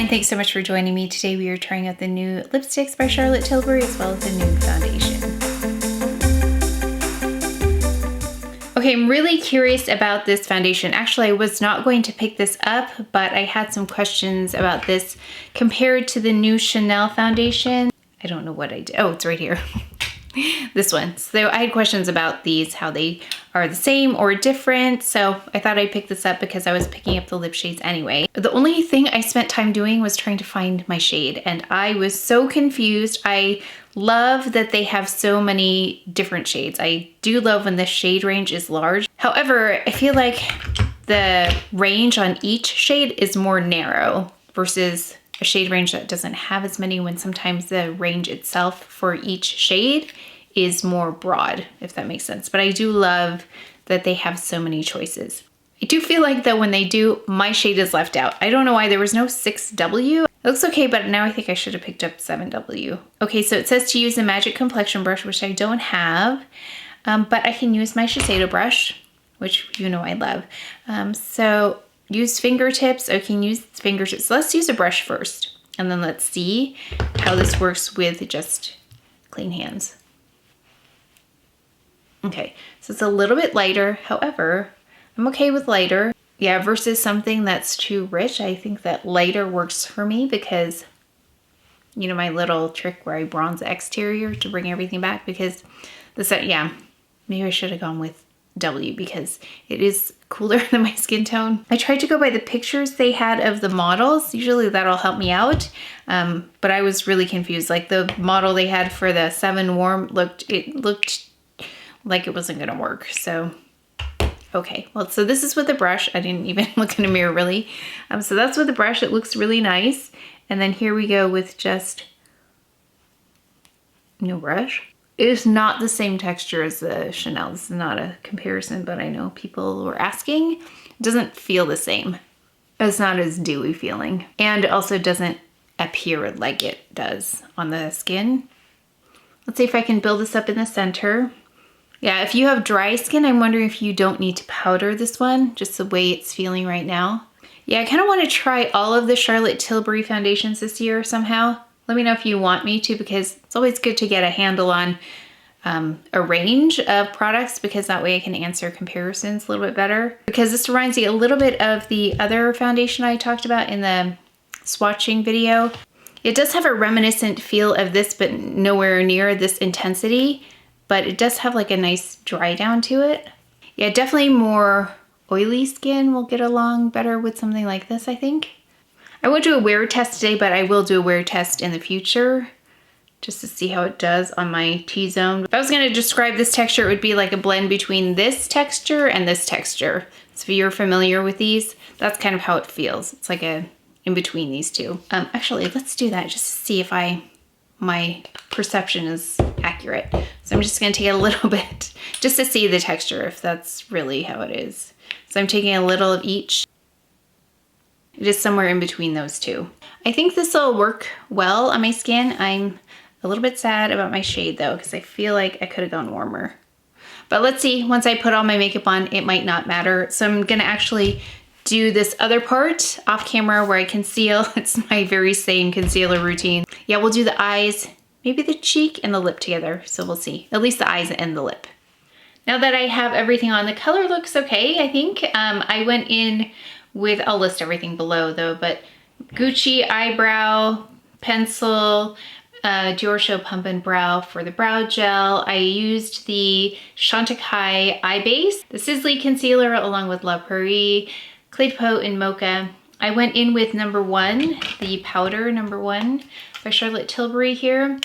and thanks so much for joining me. Today we are trying out the new lipsticks by Charlotte Tilbury as well as the new foundation. Okay, I'm really curious about this foundation. Actually, I was not going to pick this up, but I had some questions about this compared to the new Chanel foundation. I don't know what I did. Oh, it's right here. This one. So I had questions about these, how they are the same or different. So I thought I'd pick this up because I was picking up the lip shades anyway. The only thing I spent time doing was trying to find my shade, and I was so confused. I love that they have so many different shades. I do love when the shade range is large. However, I feel like the range on each shade is more narrow versus a shade range that doesn't have as many, when sometimes the range itself for each shade is more broad, if that makes sense. But I do love that they have so many choices. I do feel like though when they do, my shade is left out. I don't know why there was no 6W. It looks okay, but now I think I should have picked up 7W. Okay, so it says to use a magic complexion brush, which I don't have, but I can use my Shiseido brush, which you know I love. So use fingertips. I can use fingertips. So let's use a brush first, and then let's see how this works with just clean hands. Okay, so it's a little bit lighter. However, I'm okay with lighter. Yeah, versus something that's too rich. I think that lighter works for me because, you know, my little trick where I bronze the exterior to bring everything back, because yeah, maybe I should have gone with W because it is cooler than my skin tone. I tried to go by the pictures they had of the models. Usually that'll help me out. But I was really confused. Like the model they had for the 7 Warm looked like it wasn't gonna work. So, okay. Well, so this is with the brush. I didn't even look in a mirror really. So that's with the brush. It looks really nice. And then here we go with just no brush. It is not the same texture as the Chanel. This is not a comparison, but I know people were asking. It doesn't feel the same. It's not as dewy feeling. And it also doesn't appear like it does on the skin. Let's see if I can build this up in the center. Yeah, if you have dry skin, I'm wondering if you don't need to powder this one, just the way it's feeling right now. Yeah, I kind of want to try all of the Charlotte Tilbury foundations this year somehow. Let me know if you want me to, because it's always good to get a handle on a range of products, because that way I can answer comparisons a little bit better. Because this reminds me a little bit of the other foundation I talked about in the swatching video. It does have a reminiscent feel of this, but nowhere near this intensity. But it does have like a nice dry down to it. Yeah, definitely more oily skin will get along better with something like this, I think. I won't do a wear test today, but I will do a wear test in the future just to see how it does on my T-zone. If I was gonna describe this texture, it would be like a blend between this texture and this texture. So if you're familiar with these, that's kind of how it feels. It's like a in between these two. Actually, let's do that just to see if my perception is accurate. So I'm just gonna take a little bit just to see the texture, if that's really how it is. So I'm taking a little of each. It is somewhere in between those two. I think this will work well on my skin. I'm a little bit sad about my shade though, because I feel like I could have gone warmer. But let's see, once I put all my makeup on, it might not matter. So I'm gonna actually do this other part off camera where I conceal. It's my very same concealer routine. Yeah, we'll do the eyes, maybe the cheek and the lip together. So we'll see, at least the eyes and the lip. Now that I have everything on, the color looks okay, I think. I went in with, I'll list everything below though, but Gucci eyebrow pencil, Diorshow Pump and Brow for the brow gel. I used the Chantecaille eye base, the SISLEY concealer along with La Prairie, Éclat de Peau in Mocha. I went in with number 1, the powder number 1 by Charlotte Tilbury here.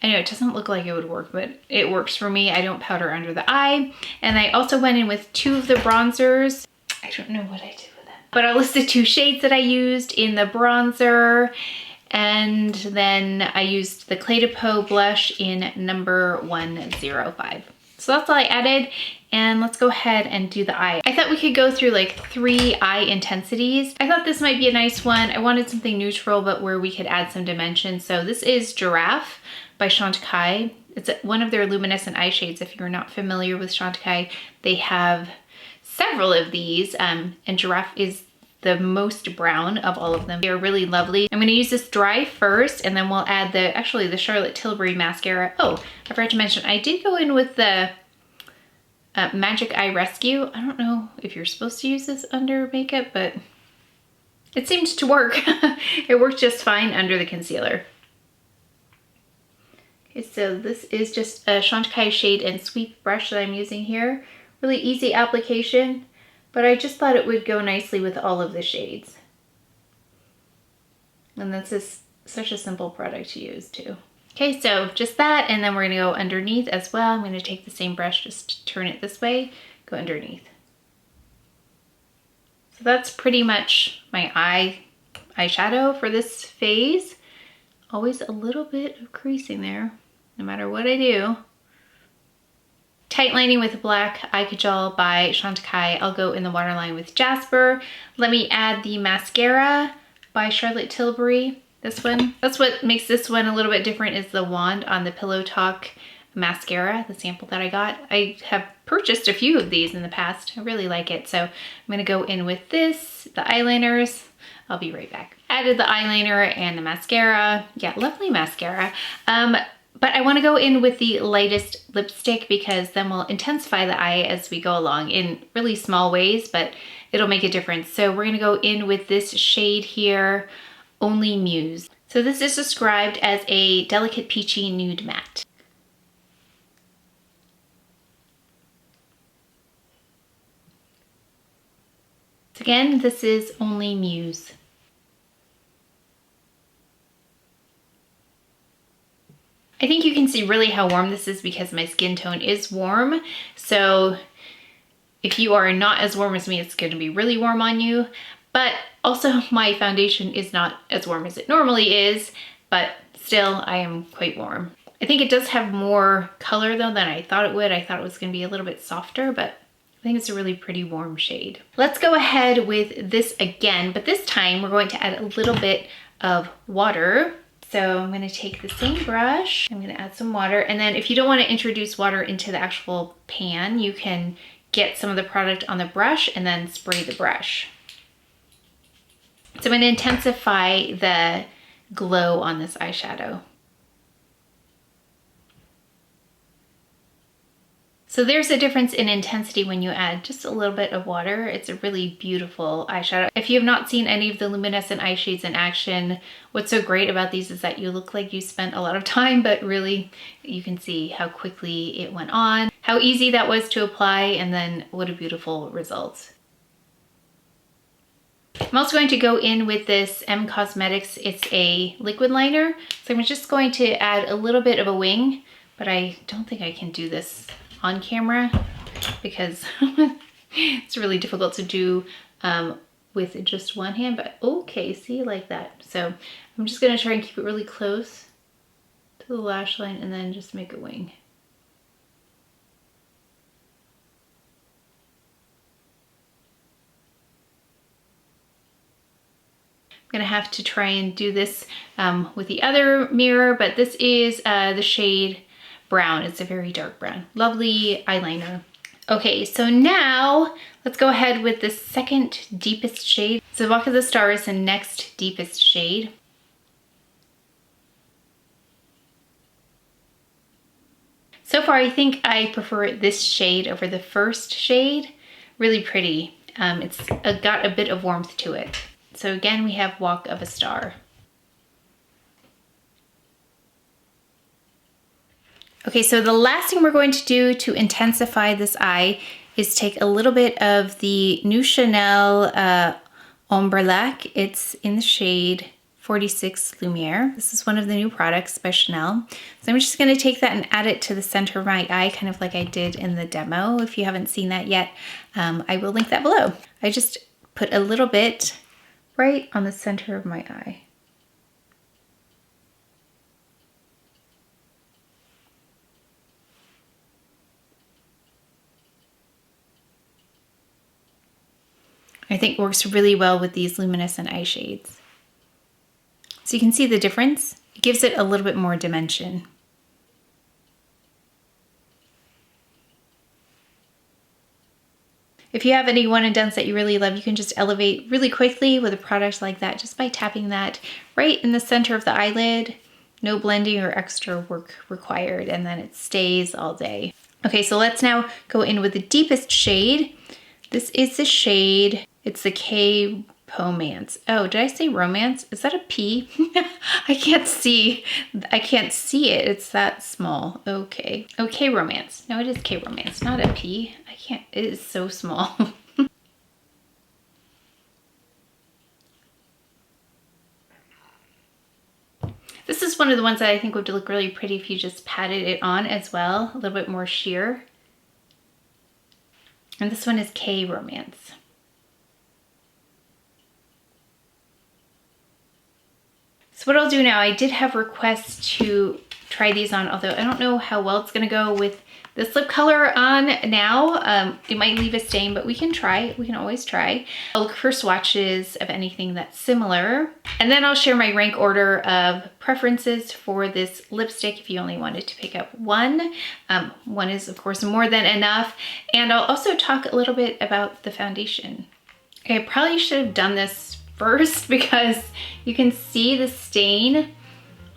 I know it doesn't look like it would work, but it works for me. I don't powder under the eye. And I also went in with 2 of the bronzers. I don't know what I did with them, but I'll list the 2 shades that I used in the bronzer. And then I used the Éclat de Peau blush in number 105. So that's all I added. And let's go ahead and do the eye. I thought we could go through like 3 eye intensities. I thought this might be a nice one. I wanted something neutral, but where we could add some dimension. So this is Giraffe by Chantecaille. It's one of their luminescent eye shades. If you're not familiar with Chantecaille, they have several of these, and Giraffe is the most brown of all of them. They're really lovely. I'm gonna use this dry first, and then we'll add actually the Charlotte Tilbury mascara. Oh, I forgot to mention, I did go in with the Magic Eye Rescue. I don't know if you're supposed to use this under makeup, but it seemed to work. It worked just fine under the concealer. Okay, so this is just a Chantecaille shade and sweep brush that I'm using here. Really easy application, but I just thought it would go nicely with all of the shades. And this is such a simple product to use too. Okay, so just that, and then we're gonna go underneath as well. I'm gonna take the same brush, just turn it this way, go underneath. So that's pretty much my eyeshadow for this phase. Always a little bit of creasing there, no matter what I do. Tight lining with Black Eye Kajal by Chantecaille. I'll go in the waterline with Jasper. Let me add the mascara by Charlotte Tilbury. This one. That's what makes this one a little bit different, is the wand on the Pillow Talk mascara, the sample that I got. I have purchased a few of these in the past. I really like it. So I'm gonna go in with this, the eyeliners. I'll be right back. Added the eyeliner and the mascara. Yeah, lovely mascara. But I want to go in with the lightest lipstick, because then we'll intensify the eye as we go along in really small ways, but it'll make a difference. So we're going to go in with this shade here, Only Muse. So this is described as a delicate peachy nude matte. So again, this is Only Muse. I think you can see really how warm this is because my skin tone is warm. So if you are not as warm as me, it's going to be really warm on you. But also my foundation is not as warm as it normally is, but still I am quite warm. I think it does have more color though than I thought it would. I thought it was going to be a little bit softer, but I think it's a really pretty warm shade. Let's go ahead with this again, but this time we're going to add a little bit of water. So I'm gonna take the same brush, I'm gonna add some water, and then if you don't wanna introduce water into the actual pan, you can get some of the product on the brush and then spray the brush. So I'm gonna intensify the glow on this eyeshadow. So there's a difference in intensity when you add just a little bit of water. It's a really beautiful eyeshadow. If you have not seen any of the Luminescent eye shades in action, what's so great about these is that you look like you spent a lot of time, but really you can see how quickly it went on, how easy that was to apply, and then what a beautiful result. I'm also going to go in with this M Cosmetics. It's a liquid liner. So I'm just going to add a little bit of a wing, but I don't think I can do this on camera because it's really difficult to do with just one hand, but okay, see, like that. So I'm just gonna try and keep it really close to the lash line and then just make a wing. I'm gonna have to try and do this with the other mirror, but this is the shade Brown. It's a very dark brown. Lovely eyeliner. Okay, so now let's go ahead with the second deepest shade. So Walk of the Star is the next deepest shade. So far, I think I prefer this shade over the first shade. Really pretty. It's got a bit of warmth to it. So again, we have Walk of a Star. Okay, so the last thing we're going to do to intensify this eye is take a little bit of the new Chanel Ombre Lac. It's in the shade 46 Lumiere. This is one of the new products by Chanel. So I'm just gonna take that and add it to the center of my eye, kind of like I did in the demo. If you haven't seen that yet, I will link that below. I just put a little bit right on the center of my eye. I think works really well with these luminescent eye shades. So you can see the difference. It gives it a little bit more dimension. If If you have any one and dones that you really love, you can just elevate really quickly with a product like that just by tapping that right in the center of the eyelid. No blending or extra work required, and then it stays all day. Okay, so let's now go in with the deepest shade. This is the shade, it's the K Pomance. Oh, did I say romance? Is that a P? I can't see it. It's that small. Okay. Okay, romance. No, it is K Romance, not a P. I can't, it is so small. This is one of the ones that I think would look really pretty if you just patted it on as well, a little bit more sheer. And this one is K Romance. So what I'll do now, I did have requests to try these on, although I don't know how well it's gonna go with this lip color on now. It might leave a stain, but we can try. We can always try. I'll look for swatches of anything that's similar. And then I'll share my rank order of preferences for this lipstick if you only wanted to pick up one. One is of course more than enough. And I'll also talk a little bit about the foundation. Okay, I probably should have done this first because you can see the stain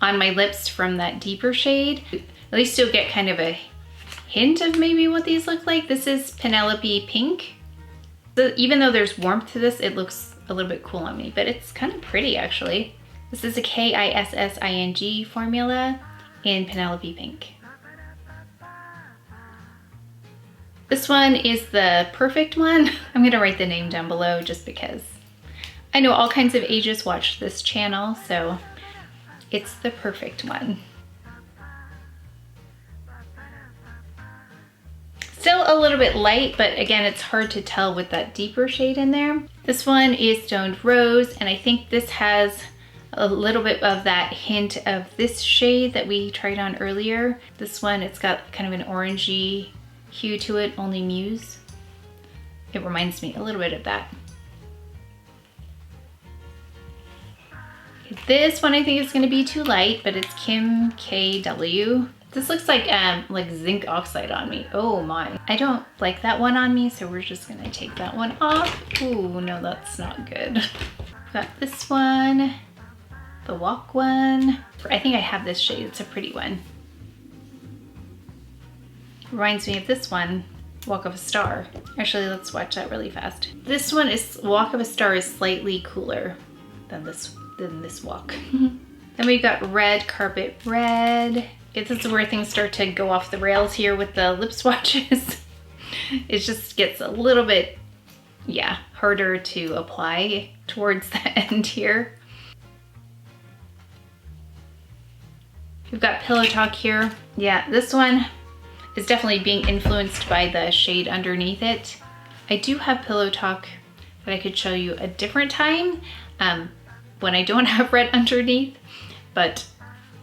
on my lips from that deeper shade. At least you'll get kind of a hint of maybe what these look like. This is Penelope Pink. So even though there's warmth to this, it looks a little bit cool on me, but it's kind of pretty actually. This is a KISSING formula in Penelope Pink. This one is the perfect one. I'm gonna write the name down below just because I know all kinds of ages watch this channel, so it's the perfect one. Still a little bit light, but again, it's hard to tell with that deeper shade in there. This one is Stoned Rose, and I think this has a little bit of that hint of this shade that we tried on earlier. This one, it's got kind of an orangey hue to it, only Muse. It reminds me a little bit of that. This one I think is gonna be too light, but it's Kim KW. This looks like zinc oxide on me. Oh my. I don't like that one on me, so we're just gonna take that one off. Ooh, no, that's not good. Got this one, the Walk one. I think I have this shade, it's a pretty one. Reminds me of this one, Walk of a Star. Actually, let's watch that really fast. This one is, Walk of a Star is slightly cooler than this walk. Then we've got Red Carpet Red. This is where things start to go off the rails here with the lip swatches. It just gets a little bit, yeah, harder to apply towards the end here. We've got Pillow Talk here. Yeah, this one is definitely being influenced by the shade underneath it. I do have Pillow Talk that I could show you a different time when I don't have red underneath, but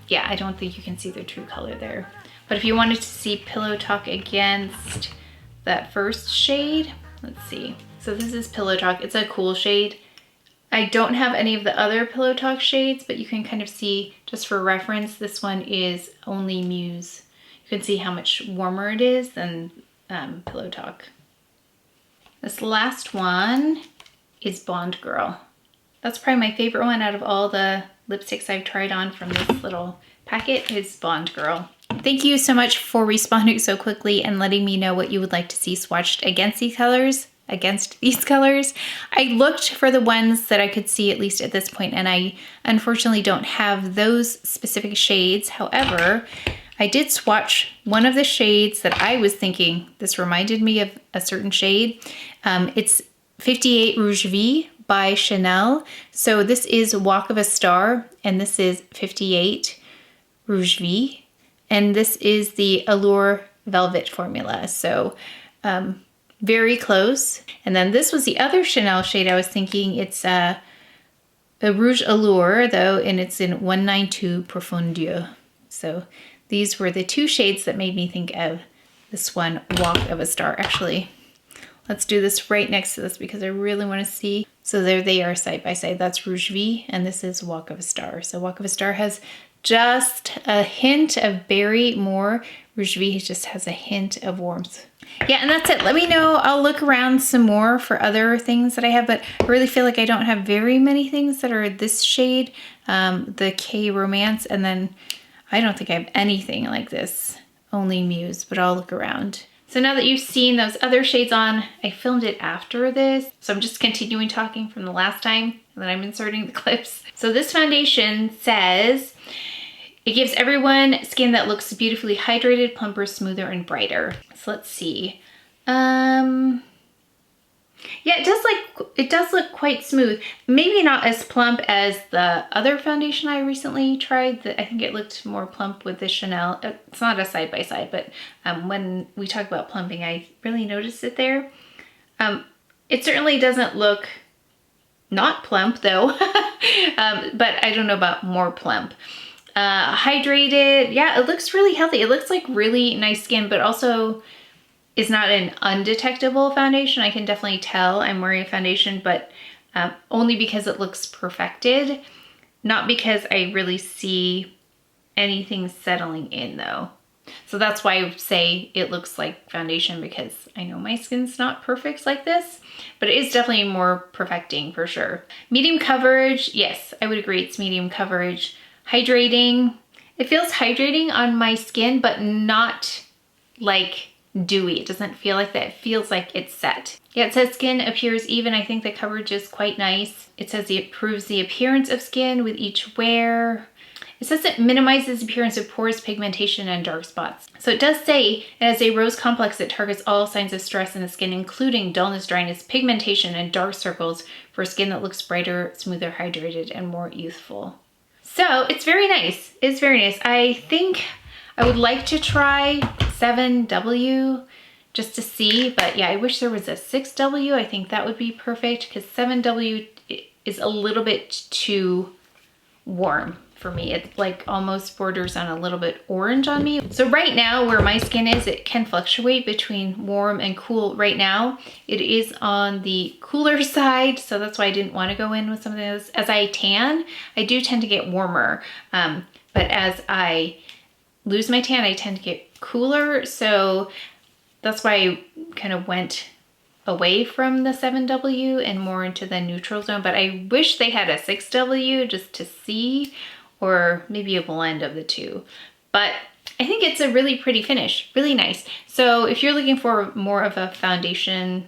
yeah, I don't think you can see the true color there. But if you wanted to see Pillow Talk against that first shade, let's see. So this is Pillow Talk, it's a cool shade. I don't have any of the other Pillow Talk shades, but you can kind of see, just for reference, this one is only Muse. You can see how much warmer it is than Pillow Talk. This last one is Bond Girl. That's probably my favorite one out of all the lipsticks I've tried on from this little packet is Bond Girl. Thank you so much for responding so quickly and letting me know what you would like to see swatched against these colors. I looked for the ones that I could see at least at this point, and I unfortunately don't have those specific shades. However, I did swatch one of the shades that I was thinking this reminded me of a certain shade. It's 58 Rouge V by Chanel. So this is Walk of a Star, and this is 58 Rouge V, and this is the Allure Velvet formula. So very close. And then this was the other Chanel shade I was thinking. It's a Rouge Allure though, and it's in 192 Profondeur. So these were the two shades that made me think of this one, Walk of a Star. Actually, let's do this right next to this because I really want to see. So there they are side by side. That's Rouge V, and this is Walk of a Star. So Walk of a Star has just a hint of berry more Rouge V just has a hint of warmth. Yeah, and that's it. Let me know. I'll look around some more for other things that I have, but I really feel like I don't have very many things that are this shade, the K Romance, and then I don't think I have anything like this, only Muse, but I'll look around. So now that you've seen those other shades on, I filmed it after this, so I'm just continuing talking from the last time, and then I'm inserting the clips. So this foundation says, it gives everyone skin that looks beautifully hydrated, plumper, smoother, and brighter. So let's see. Yeah, it does look quite smooth. Maybe not as plump as the other foundation I recently tried. I think it looked more plump with the Chanel. It's not a side-by-side, but when we talk about plumping, I really noticed it there. It certainly doesn't look not plump though, but I don't know about more plump. Hydrated, yeah, it looks really healthy. It looks like really nice skin, but also is not an undetectable foundation. I can definitely tell I'm wearing a foundation, but only because it looks perfected, not because I really see anything settling in though. So that's why I say it looks like foundation, because I know my skin's not perfect like this, but it is definitely more perfecting for sure. Medium coverage, yes, I would agree it's medium coverage. Hydrating, it feels hydrating on my skin, but not like dewy. It doesn't feel like that. It feels like it's set. Yeah, it says skin appears even. I think the coverage is quite nice. It says it improves the appearance of skin with each wear. It says it minimizes the appearance of pores, pigmentation, and dark spots. So it does say, as a rose complex, it targets all signs of stress in the skin, including dullness, dryness, pigmentation, and dark circles for skin that looks brighter, smoother, hydrated, and more youthful. So it's very nice. It's very nice. I think I would like to try 7W just to see, but yeah, I wish there was a 6W. I think that would be perfect, because 7W is a little bit too warm for me. It like almost borders on a little bit orange on me. So right now where my skin is, it can fluctuate between warm and cool. Right now it is on the cooler side, so that's why I didn't want to go in with something else. As I tan, I do tend to get warmer, but as I lose my tan, I tend to get cooler, so that's why I kind of went away from the 7W and more into the neutral zone. But I wish they had a 6W just to see, or maybe a blend of the two. But I think it's a really pretty finish, really nice. So if you're looking for more of a foundation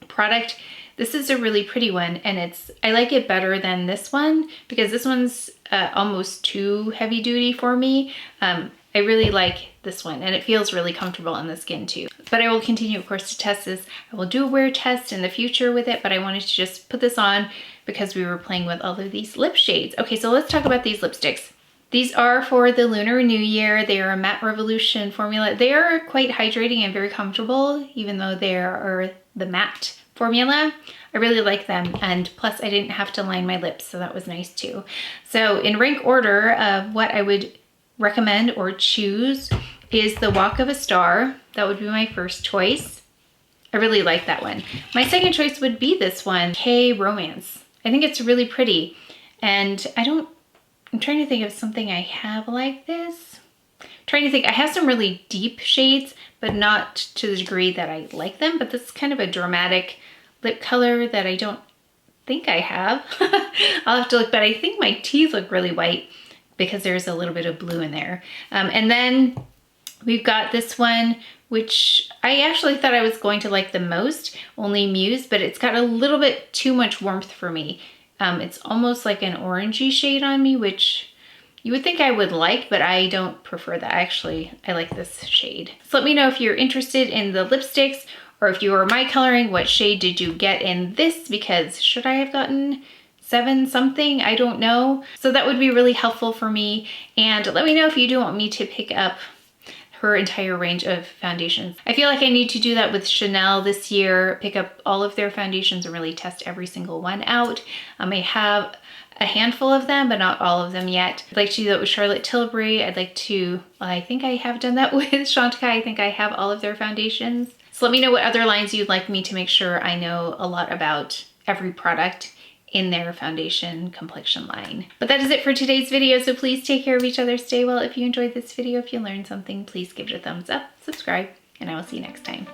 product, this is a really pretty one, and I like it better than this one, because this one's almost too heavy duty for me. I really like this one, and it feels really comfortable on the skin too. But I will continue, of course, to test this. I will do a wear test in the future with it, but I wanted to just put this on because we were playing with all of these lip shades. Okay, so let's talk about these lipsticks. These are for the Lunar New Year. They are a Matte Revolution formula. They are quite hydrating and very comfortable, even though they are the matte formula. I really like them, and plus I didn't have to line my lips, so that was nice too. So in rank order of what I would recommend or choose is the Walk of a Star. That would be my first choice. I really like that one. My second choice would be this one, K Romance. I think it's really pretty, and I'm trying to think of something I have like this. I'm trying to think, I have some really deep shades, but not to the degree that I like them, but this is kind of a dramatic lip color that I don't think I have. I'll have to look, but I think my teeth look really white because there's a little bit of blue in there. And then we've got this one, which I actually thought I was going to like the most, only Muse, but it's got a little bit too much warmth for me. It's almost like an orangey shade on me, which you would think I would like, but I don't prefer that. Actually, I like this shade. So let me know if you're interested in the lipsticks, or if you are my coloring, what shade did you get in this? Because should I have gotten 7 something? I don't know. So that would be really helpful for me. And let me know if you do want me to pick up her entire range of foundations. I feel like I need to do that with Chanel this year, pick up all of their foundations and really test every single one out. I have a handful of them, but not all of them yet. I'd like to do that with Charlotte Tilbury. I'd like to, well, I think I have done that with Chantecaille. I think I have all of their foundations. So let me know what other lines you'd like me to make sure I know a lot about every product in their foundation complexion line. But that is it for today's video, so please take care of each other, stay well. If you enjoyed this video, if you learned something, please give it a thumbs up, subscribe, and I will see you next time.